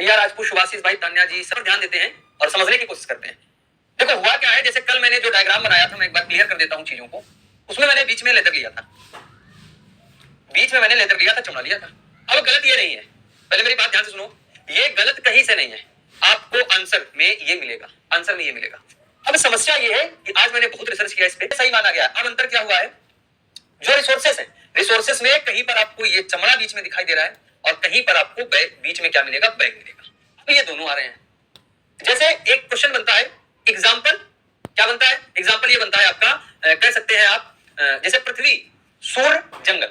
भैया राजपूत, सुभाषिस भाई, तान्या जी सब ध्यान देते हैं और समझने की कोशिश करते हैं। देखो हुआ क्या है, जैसे कल मैंने जो डायग्राम बनाया था, मैं एक बार क्लियर कर देता हूँ चीजों को। उसमें मैंने बीच में लेटर लिया था, चमड़ा लिया था। अब गलत ये नहीं है, पहले मेरी बात ध्यान से सुनो, ये गलत कहीं से नहीं है, आपको आंसर में ये मिलेगा। अब समस्या ये है कि आज मैंने बहुत रिसर्च किया, इस पे सही माना गया। अब अंतर क्या हुआ है, जो रिसोर्सेस है, रिसोर्सेस में कहीं पर आपको ये चमड़ा बीच में दिखाई दे रहा है और कहीं पर आपको बीच में क्या मिलेगा, बैग मिलेगा। तो ये दोनों आ रहे हैं। जैसे एक क्वेश्चन बनता है, एग्जाम्पल क्या बनता है, एग्जाम्पल ये बनता है आपका, कह सकते हैं आप, जैसे पृथ्वी, सूर्य, जंगल।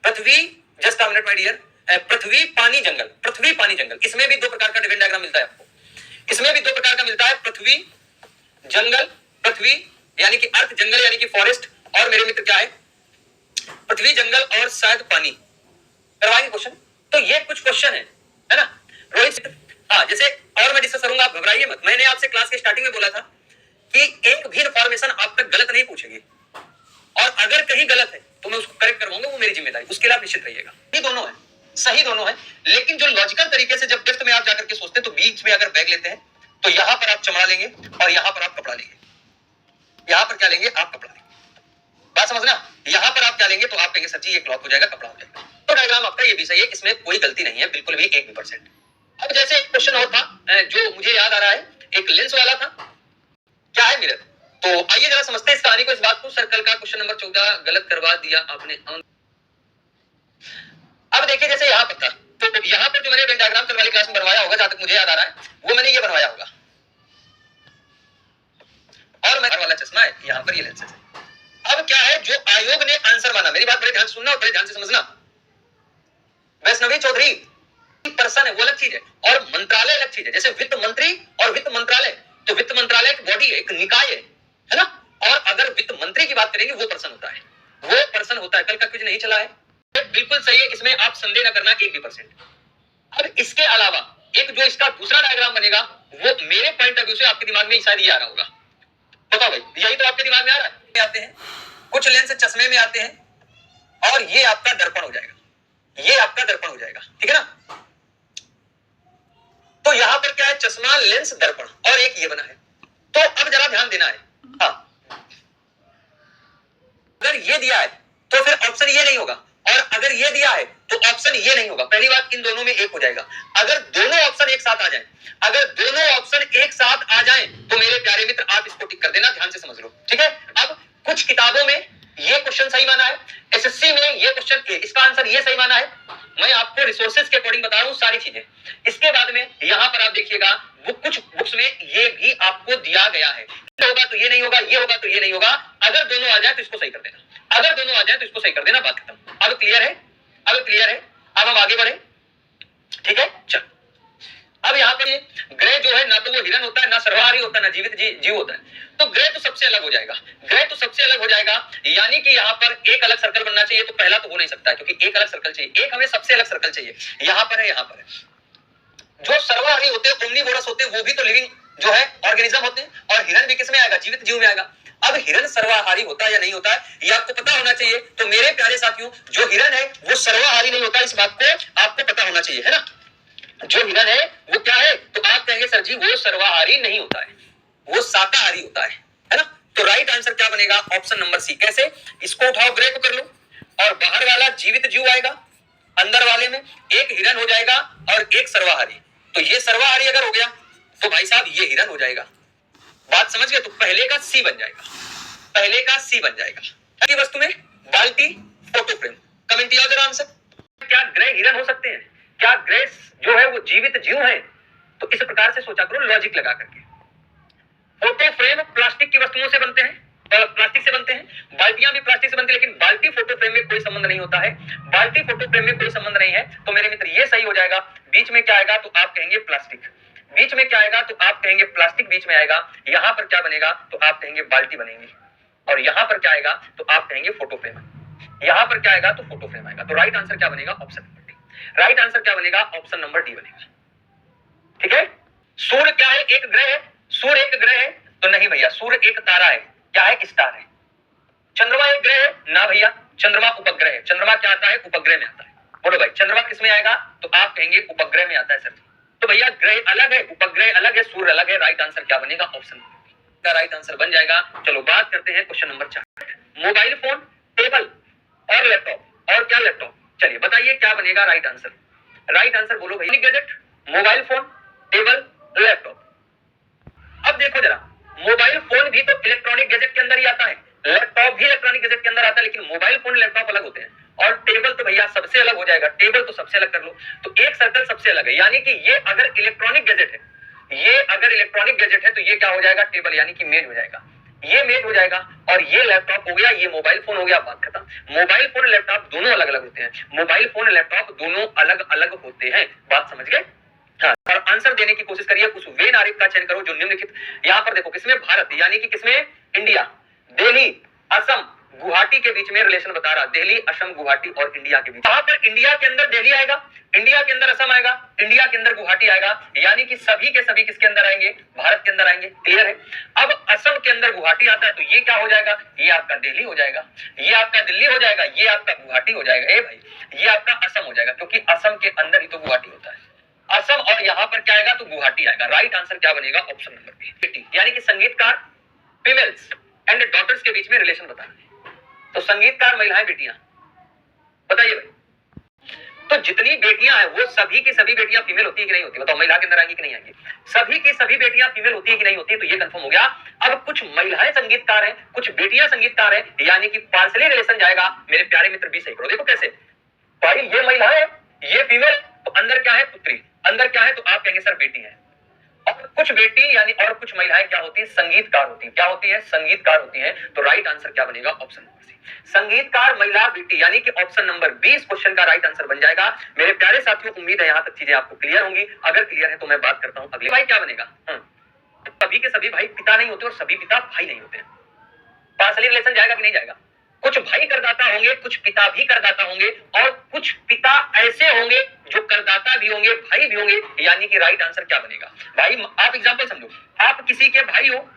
पृथ्वी, just a minute my dear, पृथ्वी, पानी, जंगल। इसमें भी दो प्रकार का डिफरेंट डायग्राम मिलता है आपको। इसमें भी दो प्रकार का मिलता है, पृथ्वी, जंगल, पृथ्वी यानी कि अर्थ, जंगल यानी कि फॉरेस्ट, और मेरे मित्र क्या है, पृथ्वी, जंगल और शायद पानी। करवाएंगे क्वेश्चन। तो ये कुछ क्वेश्चन है ना रोहित। हाँ, जैसे और मैं डिस्कस करूंगा, आप घबराइए मत। मैंने आपसे क्लास के स्टार्टिंग में बोला था कि एक भी इन्फॉर्मेशन आप तक गलत नहीं पूछेगी, और अगर कहीं गलत है तो मैं उसको करेक्ट करवाऊंगा, वो मेरी जिम्मेदारी, उसके लिए आप निश्चित रहिएगा। ये दोनों है, सही दोनों है, लेकिन जो लॉजिकल तरीके से जब डेप्थ में आप जाकर के सोचते हैं, तो बीच में अगर बैग लेते हैं तो यहां पर आप चमड़ा लेंगे और यहां पर आप कपड़ा लेंगे। यहां पर क्या लेंगे, आप कपड़ा लेंगे। बात समझना, यहां पर आप क्या लेंगे तो आप कहेंगे सर जी ये क्लॉथ हो जाएगा, कपड़ा हो जाएगा। तो डायग्राम आपका ये भी सही है, इसमें कोई गलती नहीं है, बिल्कुल भी 1%। अब जैसे एक क्वेश्चन और था जो मुझे याद आ रहा है, एक लेंस वाला था, क्या है, मिरर। तो आइए जरा समझते हैं इस कहानी को, इस बात को। सर्कल का क्वेश्चन नंबर 14 गलत करवा दिया आपने। अब देखिए जैसे यहाँ पर था, तो यहाँ पर जो मैंने डायग्राम कल वाली क्लास में बनवाया होगा, जहां तक मुझे याद आ रहा है, वो मैंने ये बनवाया होगा, और मैं वाला चश्मा है, यहाँ पर ये लेंस है। अब क्या है, जो आयोग ने आंसर माना, मेरी बात बड़े ध्यान से सुनना और बड़े ध्यान से समझना, वैष्णवी चौधरी पर्सन है, वो अलग चीज है, और मंत्रालय अलग चीज है। जैसे वित्त मंत्री और वित्त मंत्रालय, तो वित्त मंत्रालय एक बॉडी है, एक निकाय है ना। और अगर वित्त मंत्री की बात करेंगे, वो पर्सन होता है, कल का क्विज नहीं चला है, तो बिल्कुल सही है, इसमें आप संदेह न करना 1%। अब इसके अलावा एक जो इसका दूसरा डायग्राम बनेगा, वो मेरे पॉइंट ऑफ व्यू से आपके दिमाग में शायद ये आ रहा होगा। बताओ भाई, यही तो आपके दिमाग में आ रहा है। आते हैं कुछ लेंस चश्मे में आते हैं, और ये आपका दर्पण हो जाएगा, ठीक है ना। तो यहां पर क्या है, चश्मा, लेंस, दर्पण, और एक ये बना है। तो अब जरा ध्यान देना है, हाँ, अगर ये दिया है तो फिर ऑप्शन ये नहीं होगा, और अगर ये दिया है तो ऑप्शन ये नहीं होगा। पहली बात, इन दोनों में एक हो जाएगा। अगर दोनों ऑप्शन एक साथ आ जाए, तो मेरे प्यारे मित्र आप इसको टिक कर देना, ध्यान से समझ लो, ठीक है। अब कुछ किताबों में ये क्वेश्चन सही माना है, एसएससी में ये क्वेश्चन, इसका आंसर ये सही माना है। मैं आपको रिसोर्सेज के अकॉर्डिंग बता रहा हूं सारी चीजें। इसके बाद में यहां पर आप देखिएगा, कुछ बुक्स में ये भी आपको दिया गया है, होगा तो ये नहीं होगा, ये होगा तो ये नहीं होगा। अगर दोनों आ जाए तो इसको सही कर देना, बात खत्म। अब क्लियर है, अब हम आगे बढ़े, ठीक है। चल, अब यहाँ पर ग्रह जो है, ना तो वो हिरन होता है, ना सर्वहारी होता है, ना जीवित जीव होता है। तो ग्रह तो सबसे अलग हो जाएगा, यानी कि यहाँ पर एक अलग सर्कल बनना चाहिए। तो पहला तो हो नहीं सकता है, क्योंकि एक अलग सर्कल चाहिए, एक हमें सबसे अलग सर्कल चाहिए। यहाँ पर है, जो सर्वहारी होते हैं, ओमनीवोरस होते हैं, वो भी तो लिविंग जो है ऑर्गेनिज्म होते हैं, और हिरन भी किस में आएगा, जीवित जीव में आएगा। अब हिरन सर्वहारी होता है या नहीं होता है, ये आपको पता होना चाहिए। तो मेरे प्यारे साथियों, जो हिरन है वो सर्वहारी नहीं होता, इस बात को आपको पता होना चाहिए, है ना। जो हिरन है वो क्या है, तो आप कहेंगे सर जी वो सर्वहारी नहीं होता है, वो शाकाहारी होता है ना। तो राइट आंसर क्या बनेगा, ऑप्शन नंबर सी। कैसे, इसको उठाओ, ग्रे को कर लो, और बाहर वाला जीवित जीव आएगा, अंदर वाले में एक हिरन हो जाएगा और एक सर्वहारी। तो ये सर्वहारी अगर हो गया तो भाई साहब ये हिरन हो जाएगा। बात समझ गए, तो पहले का सी बन जाएगा। की वस्तु में बाल्टी, फोटो फ्रेम। कमेंट किया जरा आंसर, क्या ग्रह हिरन हो सकते हैं, क्या ग्रह जो है वो जीवित जीव है। तो इस प्रकार से सोचा करो, लॉजिक लगा करके। फोटो फ्रेम प्लास्टिक की वस्तुओं से बनते हैं, बाल्टियां भी प्लास्टिक से बनती है, लेकिन बाल्टी फोटो फ्रेम में कोई संबंध नहीं होता है, तो मेरे मित्र ये सही हो जाएगा। बीच में क्या आएगा, तो आप कहेंगे प्लास्टिक, बीच में आएगा। यहां पर क्या बनेगा, तो आप कहेंगे बाल्टी बनेगी, और यहां पर क्या आएगा, तो आप कहेंगे फोटो फ्रेम, यहां पर क्या आएगा, तो फोटो फ्रेम आएगा। तो राइट आंसर क्या बनेगा, option number D. Right answer क्या बनेगा, ऑप्शन नंबर डी बनेगा, ठीक है। सूर्य क्या है, एक ग्रह है, तो नहीं भैया, सूर्य एक तारा है, क्या है, स्टार है। चंद्रमा एक ग्रह है, ना भैया, चंद्रमा उपग्रह है। चंद्रमा क्या आता है, उपग्रह में आता है। बोलो भाई, चंद्रमा किस में आएगा, तो आप कहेंगे उपग्रह में आता है सर। तो भैया ग्रह अलग है, उपग्रह अलग है, सूर्य अलग है। राइट आंसर क्या बनेगा? ऑप्शन का राइट आंसर बन जाएगा। चलो बात करते हैं question number 4। Mobile phone, table और लैपटॉप। और क्या लैपटॉप? चलिए बताइए क्या बनेगा राइट आंसर? राइट आंसर बोलो भाई। Gadget, mobile phone, table, laptop. अब देखो जरा, मोबाइल फोन भी तो इलेक्ट्रॉनिक गैजेट के अंदर ही आता है, लैपटॉप भी इलेक्ट्रॉनिक गैजेट के अंदर आता है, लेकिन मोबाइल फोन लैपटॉप अलग होते हैं। और टेबल तो भैया सबसे अलग हो जाएगा, टेबल तो सबसे अलग कर लो। तो एक सर्कल सबसे अलग है, यानी कि ये अगर इलेक्ट्रॉनिक गैजेट है, ये अगर इलेक्ट्रॉनिक गैजेट है तो ये क्या हो जाएगा? टेबल, यानी कि मेज हो जाएगा। ये मेज हो जाएगा और ये लैपटॉप हो गया, ये मोबाइल फोन हो गया। बात खत्म। मोबाइल फोन लैपटॉप दोनों अलग अलग होते हैं, मोबाइल फोन लैपटॉप दोनों अलग अलग होते हैं। बात समझ गए? हाँ, और आंसर देने की कोशिश करिए, उस वेन आरेख का चयन करो जो निम्नलिखित। यहाँ पर देखो किसमें? भारत, यानी कि किसमें? इंडिया, दिल्ली, असम, गुवाहाटी के बीच में रिलेशन बता रहा। दिल्ली, असम, गुवाहाटी और इंडिया के बीच। यहाँ पर इंडिया के अंदर दिल्ली आएगा, इंडिया के अंदर असम आएगा, इंडिया के अंदर गुवाहाटी आएगा, यानी कि सभी के सभी किसके अंदर आएंगे? भारत के अंदर आएंगे। क्लियर है? अब असम के अंदर गुवाहाटी आता है तो ये क्या हो जाएगा? ये आपका दिल्ली हो जाएगा, ये आपका दिल्ली हो जाएगा, ये आपका गुवाहाटी हो जाएगा। ए भाई, ये आपका असम हो जाएगा, क्योंकि असम के अंदर ही तो गुवाहाटी होता है। असम और यहां पर क्या आएगा? तो गुवाहाटी आएगा। राइट आंसर क्या बनेगा? ऑप्शन नंबर बी, यानी कि संगीतकार फीमेल्स एंड डॉटर्स के बीच में रिलेशन बता रहे हैं। तो संगीतकार महिलाएं, बेटियां, बताइए भाई। तो जितनी बेटियां हैं वो सभी की सभी बेटियां फीमेल होती है कि नहीं होती? बताओ, महिला के अंदर आएंगी कि नहीं आएंगी? सभी की सभी बेटियां फीमेल होती है कि नहीं होती? तो ये कंफर्म हो गया। अब कुछ महिलाएं संगीतकार हैं, कुछ बेटियां संगीतकार हैं, यानी कि पार्सली रिलेशन जाएगा। मेरे प्यारे मित्र बी सही करो। देखो कैसे भाई, ये महिलाएं, ये फीमेल, तो अंदर क्या है? पुत्री। अंदर क्या है? तो आप कहेंगे सर बेटी है। और कुछ बेटी यानी और कुछ महिलाएं क्या होती है? संगीतकार होती है। क्या होती है? संगीतकार होती है। तो राइट आंसर क्या बनेगा? ऑप्शन नंबर सी, संगीतकार महिला बेटी, यानी कि ऑप्शन नंबर 20 क्वेश्चन का राइट आंसर बन जाएगा। मेरे प्यारे साथियों, उम्मीद है यहां तक चीजें आपको क्लियर होंगी। अगर क्लियर है तो मैं बात करता हूं अगले। भाई क्या बनेगा? सभी के सभी भाई पिता नहीं होते और सभी पिता भाई नहीं होते। पार्सली रिलेशन जाएगा कि नहीं जाएगा? कुछ भाई करदाता होंगे, कुछ पिता भी करदाता होंगे, और कुछ पिता ऐसे होंगे जो करदाता भी होंगे, भाई भी होंगे, यानी कि राइट आंसर क्या बनेगा? भाई आप एग्जांपल समझो, आप किसी के भाई हो,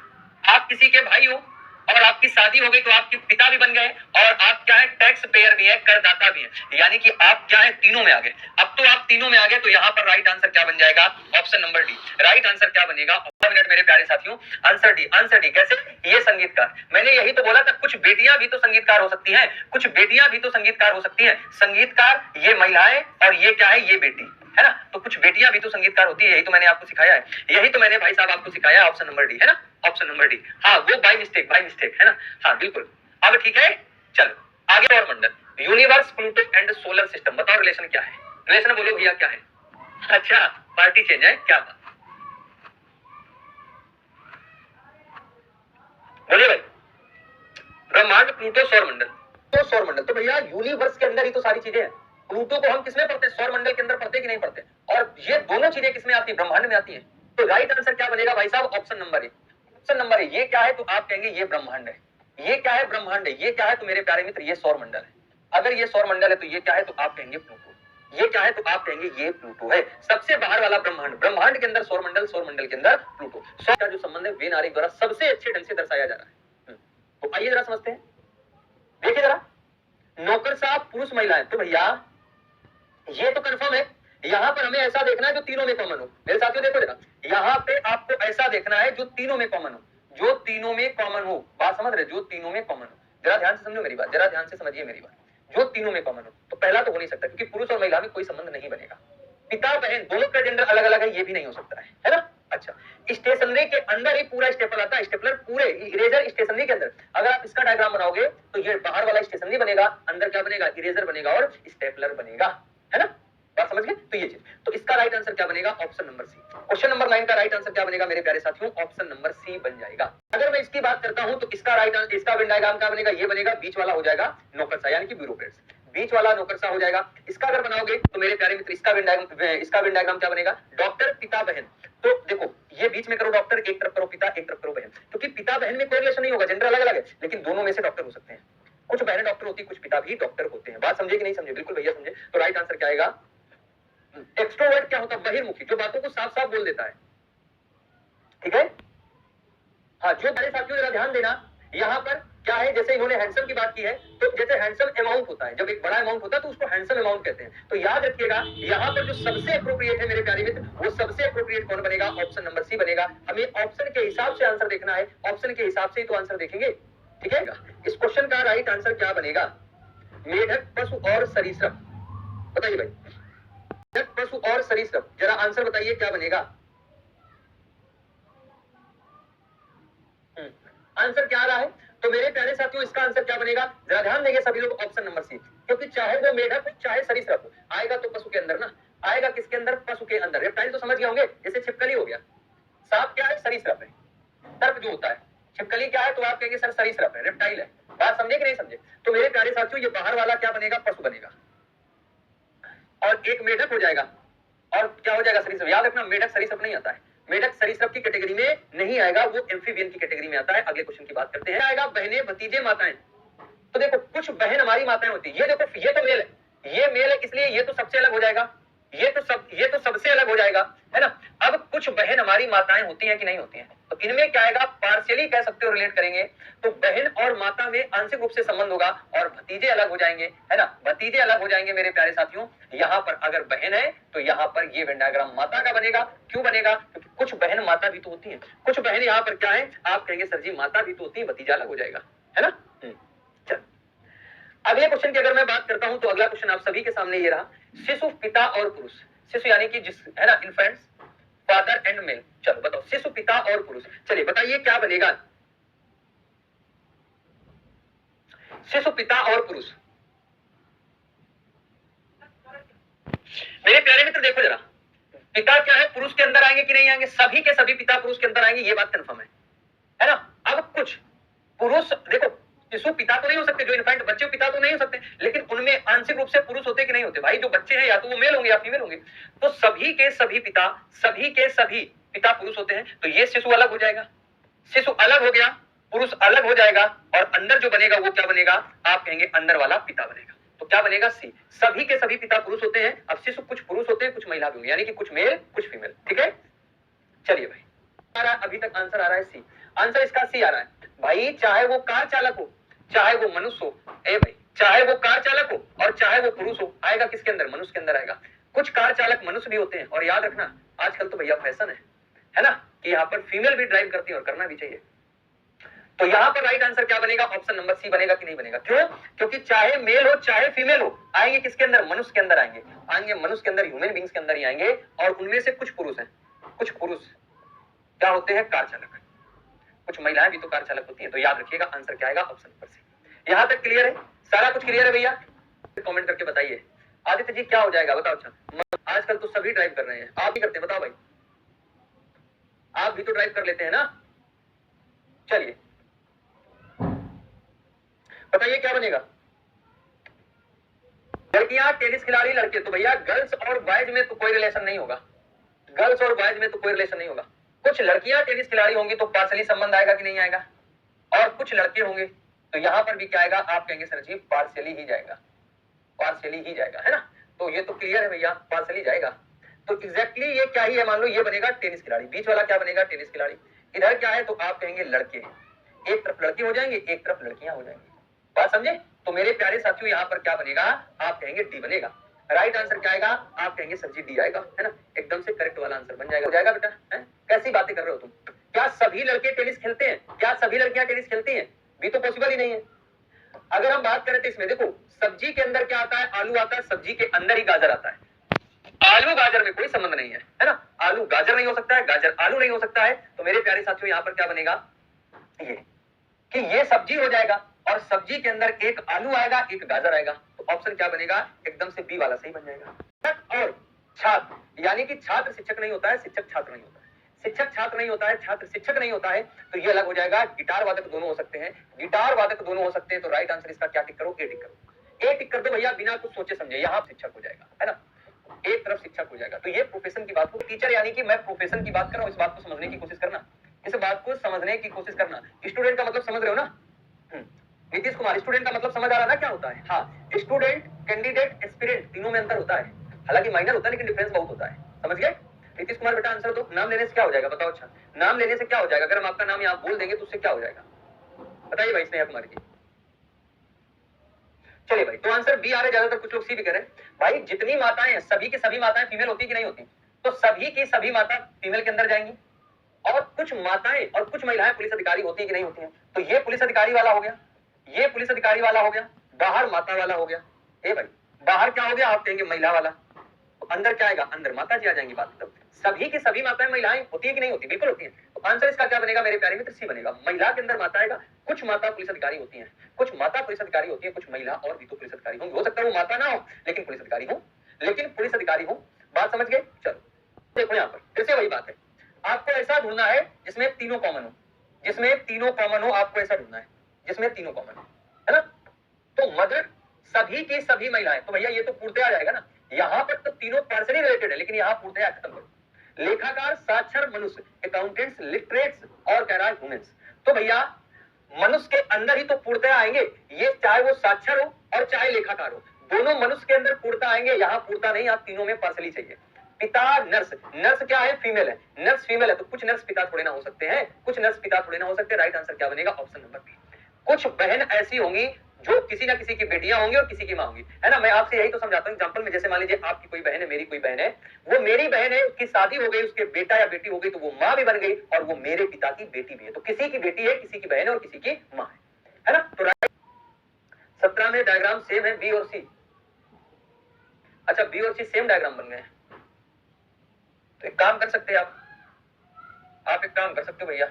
आप किसी के भाई हो और आपकी शादी हो गई तो आपके पिता भी बन गए और आप क्या है? टैक्स पेयर भी है, करदाता भी है, यानी कि आप क्या है? तीनों में आ गए। अब तो आप तीनों में आ गए, तो यहाँ पर राइट आंसर क्या बन जाएगा? Option number D. Right answer क्या बनेगा? मिनट मेरे प्यारे साथियों, आंसर डी। आंसर डी कैसे? ये संगीतकार, मैंने यही तो बोला था, कुछ बेटियां भी तो संगीतकार हो सकती हैं, कुछ बेटियां भी तो संगीतकार हो सकती हैं। संगीतकार ये महिलाएं और ये क्या है? ये बेटी है ना। तो कुछ बेटियां भी तो संगीतकार होती है, यही तो मैंने आपको सिखाया है, यही तो मैंने भाई साहब आपको सिखाया है। ऑप्शन नंबर डी है ना, ऑप्शन नंबर डी। हाँ, वो बाय मिस्टेक है ना। हाँ बिल्कुल। अब ठीक है, चलो आगे। और मंडल, universe, Pluto and solar system, बताओ रिलेशन क्या है? रिलेशन बोलो भैया क्या है? अच्छा, पार्टी चेंज है क्या? बात बोलिए भाई। ब्रह्मांड, प्लूटो, सौर मंडल। तो सौर मंडल तो भैया यूनिवर्स के अंदर ही तो सारी चीजें हैं। प्लूटो को हम किसमें पढ़ते हैं? सौर मंडल के अंदर पढ़ते कि नहीं पढ़ते? और ये दोनों चीजें किसमें आती है? ब्रह्मांड में आती है। तो राइट आंसर क्या बनेगा भाई साहब? Option number A. Option number A, ये क्या है? तो आप कहेंगे ये ब्रह्मांड है। ये क्या है? ब्रह्मांड है। ये क्या है? तो मेरे प्यारे मित्र ये सौर मंडल है। अगर ये सौर मंडल है तो ये क्या है? तो आप कहेंगे प्लूटो। ये क्या है? तो आप कहेंगे ये प्लूटो है। सबसे बाहर वाला ब्रह्मांड, ब्रह्मांड के अंदर सौर मंडल, सौर मंडल के अंदर प्लूटो। सौर का जो संबंध है वेन आरेख द्वारा सबसे अच्छे ढंग से दर्शाया जा रहा है। तो आइए जरा समझते हैं। देखिए जरा, नौकर साहब पुरुष महिलाएं, तो भैया ये तो कंफर्म है। यहां पर हमें ऐसा देखना है जो तीनों में कॉमन हो। मेरे साथियों देखो जरा, यहां पे आपको ऐसा देखना है जो तीनों में कॉमन हो, जो तीनों में कॉमन हो। बात समझ रहे? जो तीनों में कॉमन हो। जरा ध्यान से समझो मेरी बात, जरा ध्यान से समझिए मेरी बात। जो तीनों में कॉमन हो, तो पहला तो हो नहीं सकता, क्योंकि पुरुष और महिला में कोई संबंध नहीं बनेगा। पिता बहन दोनों का जेंडर अलग अलग है, ये भी नहीं हो सकता है ना। अच्छा, स्टेशनरी के अंदर ही पूरा स्टेपल आता है, स्टेपलर पूरे इरेजर स्टेशनरी के अंदर। अगर आप इसका डायग्राम बनाओगे तो ये बाहर वाला स्टेशनरी बनेगा, अंदर क्या बनेगा? इरेजर बनेगा और स्टेपलर बनेगा, है ना। बात समझ गए? तो ये चीज, तो इसका राइट आंसर क्या बनेगा? Option number C. Question number 9 का राइट आंसर क्या बनेगा मेरे प्यारे साथियों? ऑप्शन नंबर सी बन जाएगा। अगर मैं इसकी बात करता हूं तो इसका राइट आंसर, इसका वेन डायग्राम क्या बनेगा? ये बनेगा, बीच वाला हो जाएगा नौकरशाह, यानी कि ब्यूरोक्रेट्स। बीच वाला नौकरशाह हो जाएगा। इसका अगर बनाओगे तो मेरे प्यारे मित्र इसका वेन डायग्राम क्या बनेगा? डॉक्टर, पिता, बहन। तो देखो, ये बीच में करो डॉक्टर, एक तरफ करो पिता, एक तरफ करो बहन, क्योंकि पिता बहन में कोई रिलेशन नहीं होगा, जेंडर अलग अलग है, लेकिन दोनों में से डॉक्टर हो सकते हैं। कुछ बहनें डॉक्टर होती है, कुछ पिता भी डॉक्टर होते हैं। बात समझे कि नहीं समझे? बिल्कुल भैया समझे। तो राइट आंसर क्या आएगा? एक्सट्रोवर्ट क्या होता है? बहिर्मुखी, जो बातों को साफ साफ बोल देता है। ठीक है। हाँ, जो बड़े साथियों जरा ध्यान देना, यहाँ पर क्या है, जैसे इन्होंने हैंडसम की बात की है, तो जैसे हैंडसम अमाउंट होता है, जब एक बड़ा अमाउंट होता है तो उसको हैंडसम अमाउंट कहते हैं। तो याद रखिएगा यहाँ पर जो सबसे अप्रोप्रिएट है मेरे प्यारे मित्र, वो सबसे अप्रोप्रिएट कौन बनेगा, ऑप्शन नंबर सी बनेगा। हमें ऑप्शन के हिसाब से आंसर देखना है, ऑप्शन के हिसाब से ही तो आंसर देखेंगे, ठीक है। इस क्वेश्चन का राइट आंसर क्या बनेगा, मेढक, पशु और सरीसृप। बताइए भाई, मेढक, पशु और सरीसृप, जरा आंसर बताइए क्या बनेगा। आंसर क्या आ रहा है, तो मेरे प्यारे साथियों इसका आंसर क्या बनेगा, जरा ध्यान देंगे सभी लोग, ऑप्शन नंबर सी। क्योंकि चाहे वो मेढक हो चाहे सरीसृप हो, आएगा तो पशु के अंदर ना, आएगा किसके अंदर, पशु के अंदर। रेप्टाइल तो समझ गए होंगे, जैसे छिपकली हो गया, सांप क्या है, सरीसृप है। सर्प जो होता है, छिपकली क्या है, तो आप कहेंगे सर सरीसृप है, रेप्टाइल है। बात समझे कि नहीं समझे। तो मेरे प्यारे साथियों ये बाहर वाला क्या बनेगा, पशु बनेगा, और एक मेढक हो जाएगा, और क्या हो जाएगा, सरीसृप। याद रखना मेढक सरीसृप नहीं आता है, मेढक सरीसृप की कैटेगरी में नहीं आएगा, वो एम्फीबियन की कैटेगरी में आता है। अगले क्वेश्चन की बात करते हैं, आएगा बहनें, भतीजे, माताएं। तो देखो कुछ बहन हमारी माताएं होती है, ये देखो ये तो मेल है, ये मेल है, इसलिए ये तो सबसे अलग हो जाएगा, ये तो सबसे अलग हो जाएगा, है ना। अब कुछ बहन हमारी माताएं होती हैं कि नहीं होती हैं, तो इनमें क्या आएगा, पार्शियली कह सकते हो, रिलेट करेंगे तो बहन और माता में आंशिक रूप से संबंध होगा, और भतीजे अलग हो जाएंगे, है ना, भतीजे अलग हो जाएंगे मेरे प्यारे साथियों। यहाँ पर अगर बहन है तो यहाँ पर ये वेन डायग्राम माता का बनेगा। क्यों बनेगा, क्योंकि कुछ बहन माता भी तो होती है, कुछ बहन यहाँ पर क्या है, आप कहेंगे सर जी माता भी तो होती है, भतीजा अलग हो जाएगा, है ना। चल अगले क्वेश्चन की अगर मैं बात करता हूं तो अगला क्वेश्चन आप सभी के सामने ये रहा, शिशु, पिता और पुरुष। शिशु यानी कि जिस, है ना, इन्फेंट्स, फादर एंड मेल। चलो बताओ, शिशु, पिता और पुरुष, चलिए बताइए क्या बनेगा, शिशु, पिता और पुरुष। मेरे प्यारे मित्र देखो जरा, पिता क्या है, पुरुष के अंदर आएंगे कि नहीं आएंगे, सभी के सभी पिता पुरुष के अंदर आएंगे, ये बात कंफर्म है ना। अब कुछ पुरुष, देखो शिशु पिता तो नहीं हो सकते, जो इन्फेंट बच्चे पिता तो नहीं हो सकते, लेकिन उनमें आंशिक रूप से पुरुष होते कि नहीं होते भाई, जो बच्चे हैं या तो वो मेल होंगे या फीमेल होंगे, तो सभी के सभी पिता, सभी के सभी पिता पुरुष होते हैं, तो ये शिशु अलग हो जाएगा, शिशु अलग हो गया, पुरुष अलग हो जाएगा, और अंदर जो बनेगा वो क्या बनेगा, आप कहेंगे अंदर वाला पिता बनेगा। तो क्या बनेगा, सी, सभी के सभी पिता पुरुष होते हैं। अब शिशु कुछ पुरुष होते हैं, कुछ महिला भी होंगे, यानी कि कुछ मेल कुछ फीमेल, ठीक है। चलिए भाई, आ रहा है, अभी तक आंसर आ रहा है सी, आंसर इसका सी आ रहा है भाई। चाहे वो कार चालक हो, चाहे वो मनुष्य हो, ए भाई, चाहे वो कार चालक हो और चाहे वो पुरुष हो, आएगा किसके अंदर, मनुष्य के अंदर आएगा। कुछ कार चालक मनुष्य भी होते हैं, और याद रखना आजकल तो भैया फैशन है ना, कि यहाँ पर फीमेल भी ड्राइव करती है, और करना भी चाहिए। तो यहाँ पर राइट आंसर क्या बनेगा, ऑप्शन नंबर सी बनेगा कि नहीं बनेगा। क्यों, क्योंकि चाहे मेल हो चाहे फीमेल हो, आएंगे किसके अंदर, मनुष्य के अंदर आएंगे, आएंगे मनुष्य के अंदर, ह्यूमन बींग्स के अंदर ही आएंगे, और उनमें से कुछ पुरुष हैं, कुछ पुरुष क्या होते हैं, कार चालक, कुछ महिलाएं भी तो कार चालक होती हैं। तो याद रखिएगा आंसर क्या आएगा, ऑप्शन नंबर सी। यहाँ तक क्लियर है, सारा कुछ क्लियर है भैया, कमेंट करके बताइए। आदित्य जी क्या हो जाएगा बताओ। अच्छा, आजकल तो सभी ड्राइव कर रहे हैं, आप भी करते हैं, बताओ भाई, आप भी तो ड्राइव कर लेते हैं ना। चलिए बताइए क्या बनेगा, लड़कियां, टेनिस खिलाड़ी, लड़के। तो भैया गर्ल्स और बॉयज में तो कोई रिलेशन नहीं होगा, गर्ल्स और बॉयज में तो कोई रिलेशन नहीं होगा। कुछ लड़कियां टेनिस खिलाड़ी होंगी तो पार्सली संबंध आएगा कि नहीं आएगा, और कुछ लड़के होंगे तो यहाँ पर भी क्या आएगा, आप कहेंगे सर जी पार्सली ही जाएगा, पार्सली ही जाएगा, है ना। तो ये तो क्लियर है भैया, पार्सली जाएगा। तो एग्जैक्टली ये क्या ही है, मान लो ये बनेगा टेनिस खिलाड़ी, बीच वाला क्या बनेगा, टेनिस खिलाड़ी। इधर क्या है, तो आप कहेंगे लड़के, एक तरफ लड़के हो जाएंगे, एक तरफ लड़कियां हो जाएंगी, बात समझे। तो मेरे प्यारे साथियों यहाँ पर क्या बनेगा, आप कहेंगे डी बनेगा। राइट आंसर क्या आएगा, आप कहेंगे सर जी डी आएगा, है ना, एकदम से करेक्ट वाला आंसर बन जाएगा, हो जाएगा बेटा, है कैसी बातें कर रहे हो तुम। क्या सभी लड़के टेनिस खेलते हैं, क्या सभी लड़कियां टेनिस खेलती हैं, भी तो पॉसिबल ही नहीं है। अगर हम बात करें तो इसमें देखो, सब्जी के अंदर क्या आता है, आलू आता है, सब्जी के अंदर ही गाजर आता है, आलू गाजर में कोई संबंध नहीं है ना, आलू गाजर नहीं हो सकता है, गाजर आलू नहीं हो सकता है। तो मेरे प्यारे साथियों यहाँ पर क्या बनेगा, ये कि ये सब्जी हो जाएगा, और सब्जी के अंदर एक आलू आएगा, एक गाजर आएगा। तो ऑप्शन क्या बनेगा, एकदम से बी वाला सही बन जाएगा। और छात्र, यानी कि छात्र शिक्षक नहीं होता है, शिक्षक छात्र नहीं होता है, शिक्षक छात्र नहीं होता है, छात्र शिक्षक नहीं होता है, तो ये अलग हो जाएगा। गिटार वादक दोनों हो सकते हैं, गिटार वादक दोनों हो सकते हैं। तो राइट आंसर इसका क्या टिक करो, ए टिक करो, ए टिक कर दो भैया, बिना कुछ सोचे समझे, यहाँ शिक्षक हो जाएगा, है ना, एक तरफ शिक्षक हो जाएगा। तो ये प्रोफेशन की बात को, टीचर यानी कि मैं प्रोफेशन की बात कर रहा हूँ, इस बात को समझने की कोशिश करना, इस बात को समझने की कोशिश करना। स्टूडेंट का मतलब समझ रहे हो ना, नीतीश कुमार, स्टूडेंट का मतलब समझ आ रहा ना क्या होता है। हाँ, स्टूडेंट, कैंडिडेट, एस्पिरेंट, तीनों में अंतर होता है, हालांकि माइनर होता है लेकिन डिफरेंस बहुत होता है, समझ गए। नीतीश कुमार बेटा आंसर दो, नाम लेने से क्या हो जाएगा बताओ। अच्छा, नाम लेने से क्या हो जाएगा, अगर हम आपका नाम यहाँ बोल देंगे तो उससे क्या हो जाएगा, बताइए भाई स्नेहा कुमारी जी। चलिए भाई, तो आंसर बी आ रहा है ज्यादातर, कुछ लोग सी भी कह रहे हैं। भाई जितनी माताएं हैं सभी की सभी माताएं फीमेल होती कि नहीं होती? तो सभी की सभी माता फीमेल के अंदर जाएंगी, और कुछ माताएं और कुछ महिलाएं पुलिस अधिकारी होती कि नहीं होती हैं। तो ये पुलिस अधिकारी वाला हो गया, ये पुलिस अधिकारी वाला हो गया, बाहर माता वाला हो गया। ए भाई बाहर क्या हो गया? आप कहेंगे महिला वाला। तो अंदर क्या आएगा? अंदर माता जी आ जाएंगी। बात तो सभी की सभी माताएं महिलाएं होती है कि नहीं होती? बिल्कुल होती है। तो आंसर इसका क्या बनेगा मेरे प्यारे मित्र? सी बनेगा। महिला के अंदर माता आएगा, कुछ माता पुलिस अधिकारी होती हैं, कुछ माता पुलिस अधिकारी होती है, कुछ महिला और भी तो पुलिस अधिकारी होंगे। हो सकता है वो माता ना हो लेकिन पुलिस अधिकारी हो, लेकिन पुलिस अधिकारी हो। बात समझ गए? चलो देखो यहाँ पर फिर से वही बात है, आपको ऐसा ढूंढना है जिसमें तीनों कॉमन हो, जिसमें तीनों कॉमन हो, आपको ऐसा ढूंढना है जिसमें तीनों कॉमन हो, है ना? तो मदर सभी की सभी महिलाएं, तो भैया ये तो पूर्णतया आ जाएगा ना। यहाँ पर तो तीनों पार्सली रिलेटेड है, लेकिन यहाँ पूर्णतया खत्म करो। लेखाकार, साक्षर मनुष्य, अकाउंटेंट्स, लिटरेट्स और कह रहा है ह्यूमन्स। तो भैया मनुष्य के अंदर ही तो पूर्णतया आएंगे, ये चाहे वो साक्षर हो और चाहे लेखाकार हो, दोनों मनुष्य के अंदर पूर्णता आएंगे। यहाँ पूर्णता नहीं, आप तीनों में पार्सली चाहिए। पिता नर्स, नर्स क्या है? फीमेल है, नर्स फीमेल है, तो कुछ नर्स पिता थोड़े ना हो सकते हैं, कुछ नर्स पिता थोड़े ना हो सकते। राइट आंसर क्या बनेगा? Option number B. कुछ बहन ऐसी होंगी जो किसी ना किसी की बेटियां होंगी और किसी की मां होंगी, है ना? मैं आपसे यही तो समझाता हूँ एग्जांपल में। जैसे मान लीजिए आपकी कोई बहन है, मेरी कोई बहन है, वो मेरी बहन है, उसकी शादी हो गई, उसके बेटा या बेटी हो गई, तो वो माँ भी बन गई और वो मेरे पिता की बेटी भी है। तो किसी की बेटी है, किसी की बहन है और किसी की माँ है ना? तो 17 में डायग्राम सेम है, बी और सी। अच्छा बी और सी सेम डायग्राम बन गए। तो एक काम कर सकते हैं आप एक काम कर सकते हो भैया,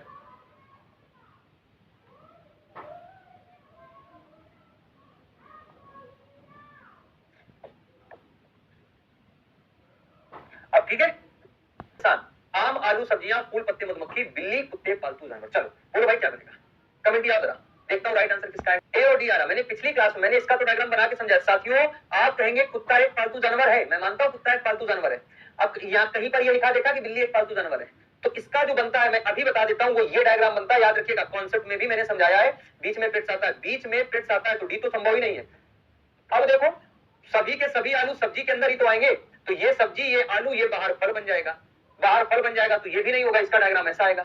अब ठीक है। आम, आलू, सब्जियां, फूल, पत्ते, मधुमक्खी, बिल्ली, कुत्ते, पालतू जानवर। चलो बोलो भाई क्या बनेगा? कमेंट याद रहा, देखता हूँ राइट आंसर किसका है। ए और डी आ रहा। मैंने पिछली क्लास में मैंने इसका तो डायग्राम बना के समझाया साथियों। आप कहेंगे कुत्ता एक पालतू जानवर है, मैं मानता हूँ कुत्ता एक पालतू जानवर है। अब यहाँ कहीं पर यह लिखा देखा कि बिल्ली एक पालतू जानवर है, तो इसका जो बनता है मैं अभी बता देता हूँ, वो ये डायग्राम बनता है। याद रखिएगा, कॉन्सेप्ट में भी मैंने समझाया है। बीच में पेट्स आता है, बीच में पेट्स आता है, तो डी तो संभव ही नहीं है। अब देखो सभी के सभी आलू सब्जी के अंदर ही तो आएंगे, तो ये सब्जी, ये आलू, ये बाहर फल बन जाएगा, बाहर फल बन जाएगा, तो ये भी नहीं होगा। इसका डायग्राम ऐसा आएगा।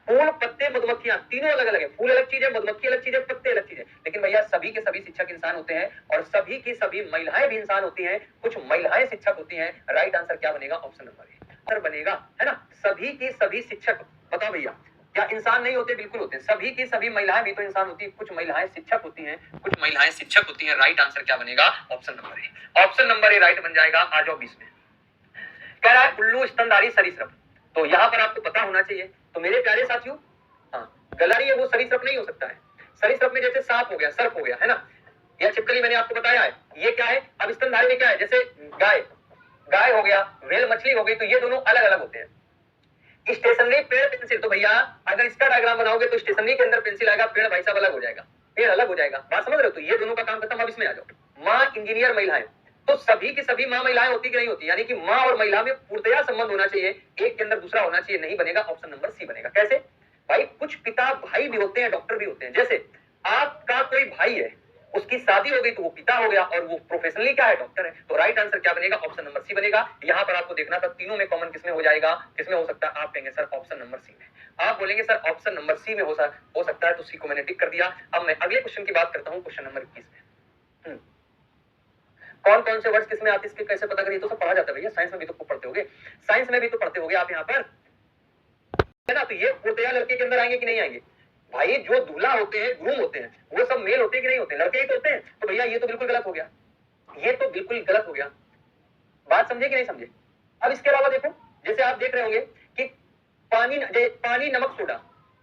फूल, पत्ते, मधुमक्खियां, तीनों अलग अलग है। फूल अलग चीज है, मधुमक्खी अलग चीज है, पत्ते अलग चीज है। लेकिन भैया सभी के सभी शिक्षक इंसान होते हैं और सभी की सभी महिलाएं भी इंसान होती हैं, कुछ महिलाएं शिक्षक होती हैं। राइट आंसर क्या बनेगा? ऑप्शन नंबर ए आंसर बनेगा, है ना? सभी की सभी शिक्षक। बताओ भैया क्या इंसान नहीं होते? बिल्कुल होते हैं। सभी की सभी महिलाएं भी तो इंसान होती है, कुछ महिलाएं शिक्षक होती हैं, कुछ महिलाएं शिक्षक होती हैं। राइट आंसर क्या बनेगा? Option number A. Option number A right बन जाएगा। आ जाओ 20 में। कह रहा है उल्लू स्तनधारी सरीसृप, तो यहाँ पर आपको पता होना चाहिए। तो मेरे प्यारे साथियों, हाँ गलारी है वो सरीसृप नहीं हो सकता है। सरीसृप में जैसे सांप हो गया, सर्प हो गया, है ना, या छिपकली मैंने आपको बताया है, ये क्या है। अब स्तनधारी में क्या है, जैसे गाय, गाय हो गया, व्हेल मछली हो गई, तो ये दोनों अलग अलग होते हैं। स्टेशनरी पेड़ पेंसिल, तो भैया अगर इसका डायग्राम बनाओगे तो स्टेशनरी के अंदर पेंसिल आएगा, पेड़ भाई साहब अलग हो जाएगा, पेड़ अलग हो जाएगा। बात समझ रहे हो? तो ये दोनों का काम खत्म। अब इसमें आ जाओ, माँ, इंजीनियर, महिलाएं। तो सभी की सभी माँ महिलाएं होती कि नहीं होती? यानी कि माँ और महिला में पूर्णतया संबंध होना चाहिए, एक के अंदर दूसरा होना चाहिए। नहीं बनेगा, ऑप्शन नंबर सी बनेगा। कैसे भाई? कुछ पिता भाई भी होते हैं, डॉक्टर भी होते हैं। जैसे आपका कोई भाई है, उसकी शादी हो गई तो वो पिता हो गया और वो प्रोफेशनली क्या है? डॉक्टर है। तो राइट आंसर क्या बनेगा? ऑप्शन नंबर सी बनेगा। यहाँ पर आपको देखना था तीनों में कॉमन किसमें हो जाएगा, किसमें हो सकता है। आप कहेंगे सर ऑप्शन नंबर सी में, आप बोलेंगे सर ऑप्शन नंबर सी में हो सकता है, तो सी को मैंने टिक कर दिया। अब मैं अगले क्वेश्चन की बात करता हूँ, क्वेश्चन नंबर 21 में। कौन कौन से वर्ड्स किसमें आते हैं, कैसे पता करिए? तो सब पढ़ा जाता है भैया, साइंस में भी तो पढ़ते होगे, साइंस में भी तो पढ़ते होगे आप यहाँ पर, है ना? तो ये पूर्णतया लड़के के अंदर आएंगे कि नहीं आएंगे? भाई जो दूल्हा होते हैं, ग्रूम होते हैं, वो सब मेल होते हैं कि नहीं होते? लड़के ही तो होते हैं। तो भैया ये तो बिल्कुल गलत हो गया, ये तो बिल्कुल गलत हो गया। बात समझे कि नहीं समझे? अब इसके अलावा देखो, जैसे आप देख रहे होंगे कि पानी नमक सोडा,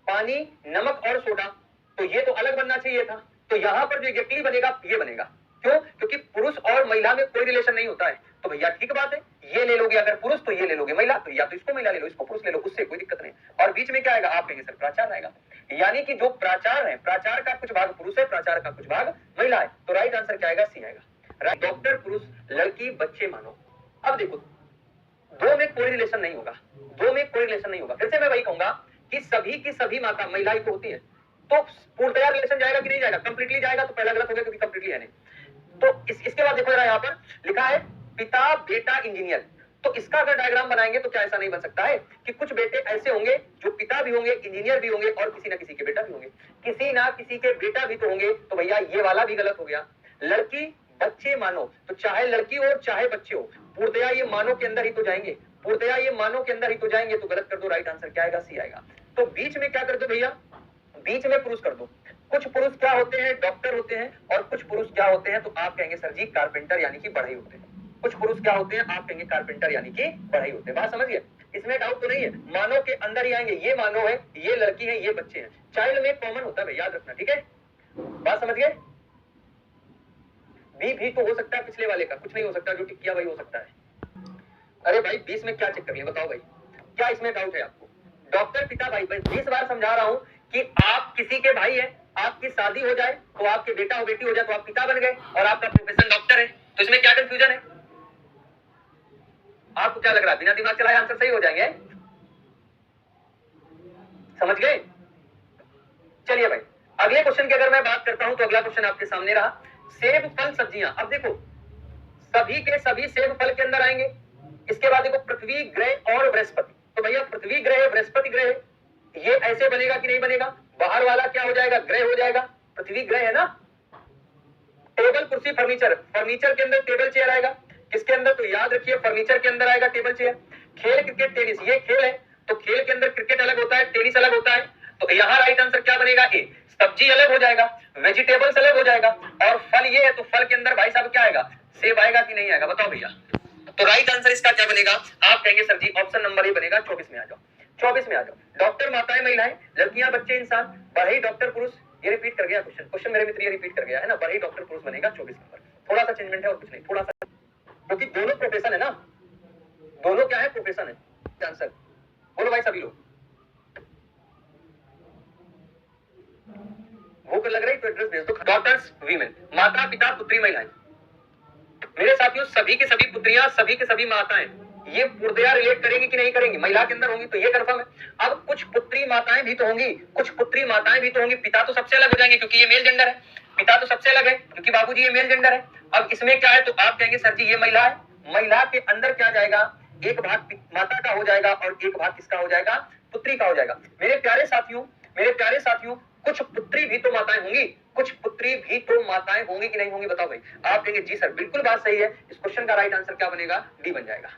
पानी नमक और सोडा, तो ये तो अलग बनना चाहिए था। तो यहाँ पर जो एग्जैक्टली बनेगा ये बनेगा। क्यों? क्योंकि पुरुष और महिला में कोई रिलेशन नहीं होता है। तो भैया ठीक बात है, ये ले लोगे अगर पुरुष, तो ये ले लोगे महिला, तो या तो इसको महिला ले लो, इसको पुरुष ले लो, उससे कोई दिक्कत नहीं। और बीच में क्या आएगा? आप कहेंगे सर प्राचार आएगा। यानी कि जो प्राचार है, प्राचार का कुछ भाग पुरुष है, प्राचार का कुछ भाग महिला है। तो राइट आंसर क्या आएगा? सी आएगा। डॉक्टर पुरुष, लड़की बच्चे मानो। अब देखो दो में कोई रिलेशन नहीं होगा, दो में कोई रिलेशन नहीं होगा। फिर से मैं वही कहूंगा कि सभी की सभी माता महिलाएं तो होती है, तो पूर्णतया रिलेशन जाएगा कि नहीं जाएगा? कंप्लीटली जाएगा, तो पहला गलत हो गया क्योंकि कंप्लीटली है नहीं। तो इसके बाद देखो जरा यहाँ पर लिखा है पिता बेटा इंजीनियर, तो इसका अगर डायग्राम बनाएंगे तो क्या ऐसा नहीं बन सकता है कि कुछ बेटे ऐसे होंगे जो पिता भी होंगे, इंजीनियर भी होंगे और किसी ना किसी के बेटा भी होंगे, किसी ना किसी के बेटा भी तो होंगे। तो भैया ये वाला भी गलत हो गया। लड़की बच्चे मानो, तो चाहे लड़की हो चाहे बच्चे हो, पूर्णतया ये मानो के अंदर ही तो जाएंगे, पूर्णतया ये मानो के अंदर ही तो जाएंगे। तो गलत कर दो, राइट आंसर क्या आएगा? सी आएगा। तो बीच में क्या कर दो भैया? बीच में पुरुष कर दो। कुछ पुरुष क्या होते हैं? डॉक्टर होते हैं। और कुछ पुरुष क्या होते हैं? तो आप कहेंगे सर जी कारपेंटर यानी कि बढ़ई होते हैं। कुछ पुरुष क्या होते हैं? आप कहेंगे कारपेंटर यानी कि बढ़ई होते हैं। बात समझिए, इसमें डाउट तो नहीं है, मानव के अंदर ही आएंगे। ये मानव है, ये लड़की है, ये बच्चे हैं। चाइल्ड में कॉमन होता है, याद रखना, ठीक है? बात समझ गए? भी तो हो सकता है पिछले वाले का, कुछ नहीं हो सकता, जो टिक किया वही हो सकता है। अरे भाई 20 में क्या चेक कर लिया बताओ भाई, क्या इसमें डाउट है आपको? डॉक्टर पिता भाई, 20 बार समझा रहा हूं कि आप किसी के भाई हैं, आपकी शादी हो जाए तो आपके बेटा और बेटी हो जाए तो आप पिता बन गए और आपका प्रोफेशन डॉक्टर है। तो इसमें क्या कंफ्यूजन है? आपको क्या लग रहा है बिना दिमाग चलाए आंसर सही हो जाएंगे? समझ गए? चलिए भाई अगले क्वेश्चन की अगर मैं बात करता हूं तो अगला क्वेश्चन आपके सामने रहा, सेब फल सब्जियां। अब देखो सभी के सभी सेब फल के अंदर आएंगे। इसके बाद देखो पृथ्वी ग्रह और बृहस्पति। तो भैया पृथ्वी ग्रह बृहस्पति ग्रह, ये ऐसे बनेगा कि नहीं बनेगा? बाहर वाला क्या हो जाएगा? ग्रह हो जाएगा। पृथ्वी ग्रह है ना। टेबल कुर्सी फर्नीचर, फर्नीचर के अंदर टेबल चेयर आएगा। किसके अंदर? तो याद रखिए फर्नीचर के अंदर आएगा टेबल चेयर। खेल क्रिकेट टेनिस, ये खेल है तो खेल के अंदर क्रिकेट अलग होता है, टेनिस अलग होता है। तो यहाँ राइट आंसर क्या बनेगा? ए। सब्जी अलग हो जाएगा, वेजिटेबल्स अलग हो जाएगा। और फल ये है तो फल के अंदर भाई साहब क्या आएगा? सेब आएगा कि नहीं आएगा? बताओ भैया। तो राइट आंसर इसका क्या बनेगा? आप कहेंगे सर जी ऑप्शन नंबर ही बनेगा। 24 में आ जाओ, 24 में आ जाओ। डॉक्टर माताएं महिलाएं, लड़कियां बच्चे इंसान, बढ़ई डॉक्टर पुरुष। ये रिपीट कर गया क्वेश्चन मेरे मित्र, ये रिपीट कर गया है ना। बढ़ई डॉक्टर पुरुष बनेगा 24 नंबर। थोड़ा सा चेंजमेंट है और कुछ नहीं, थोड़ा सा, क्योंकि दोनों प्रोफेशन है ना, दोनों क्या है? प्रोफेशन है। आंसर बोलो भाई सभी लोग। भूख लग रही तो एड्रेस भेज दो। डॉटर्स वीमेन, माता पिता पुत्री महिलाएं। मेरे साथियों सभी के सभी पुत्रियां, सभी के सभी माताएं, ये पूर्णतया रिलेट करेंगी कि नहीं करेंगी? महिला के अंदर होंगी तो ये कंफर्म है। अब कुछ पुत्री माताएं भी तो होंगी, कुछ पुत्री माताएं भी तो होंगी। पिता तो सबसे अलग हो जाएंगे क्योंकि ये मेल जेंडर है। पिता तो सबसे अलग है क्योंकि बाबूजी ये मेल जेंडर है। अब इसमें क्या है? तो आप कहेंगे सर जी ये महिला है। महिला के अंदर क्या जाएगा? एक भाग माता का हो जाएगा और एक भाग किसका हो जाएगा? पुत्री का हो जाएगा। मेरे प्यारे साथियों, मेरे प्यारे साथियों, कुछ पुत्री भी तो माताएं होंगी, कुछ पुत्री भी तो माताएं होंगी कि नहीं होंगी? बताओ भाई। आप कहेंगे जी सर बिल्कुल बात सही है। इस क्वेश्चन का राइट आंसर क्या बनेगा? डी बन जाएगा।